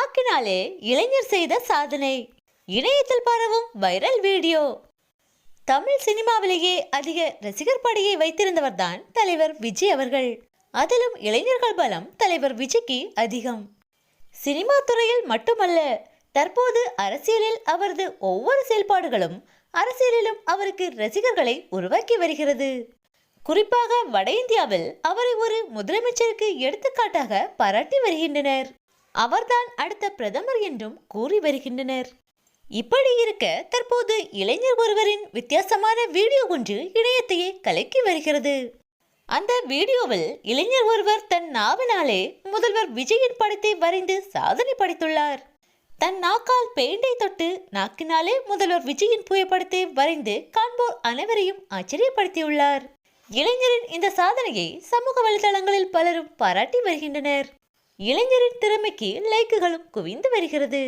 நாக்கினாலே இளைஞர் செய்த சாதனை. இணையத்தில் பரவும் வைரல் வீடியோ. தமிழ் சினிமாவிலேயே அதிக ரசிகர் படையை வைத்திருந்தவர்தான் தலைவர் விஜய் அவர்கள். அதிலும் இளைஞர்கள் பலம் தலைவர் விஜய்க்கு அதிகம். சினிமா துறையில் மட்டுமல்ல, தற்போது அரசியலில் அவரது ஒவ்வொரு செயல்பாடுகளும் அரசியலிலும் அவருக்கு ரசிகர்களை உருவாக்கி வருகிறது. குறிப்பாக வட இந்தியாவில் அவரை ஒரு முதலமைச்சருக்கு எடுத்துக்காட்டாக பாராட்டி வருகின்றனர். அவர்தான் அடுத்த பிரதமர் என்றும் கூறி வருகின்றனர். இப்படி இருக்க தற்போது இளைஞர் ஒருவரின் வித்தியாசமான வீடியோ ஒன்று இணையத்தையே கலக்கி வருகிறது. அந்த வீடியோவில் இளைஞர் ஒருவர் தன் நாவினாலே முதல்வர் விஜயின் படத்தை வரைந்து சாதனை படைத்துள்ளார். தன் நாக்கால் பெயிண்டை தொட்டு நாக்கினாலே முதல்வர் விஜயின் புகைப்படத்தை வரைந்து காண்போர் அனைவரையும் ஆச்சரியப்படுத்தியுள்ளார். இளைஞரின் இந்த சாதனையை சமூக வலைதளங்களில் பலரும் பாராட்டி வருகின்றனர். இளைஞரின் திறமைக்கு லைக்குகளும் குவிந்து வருகிறது.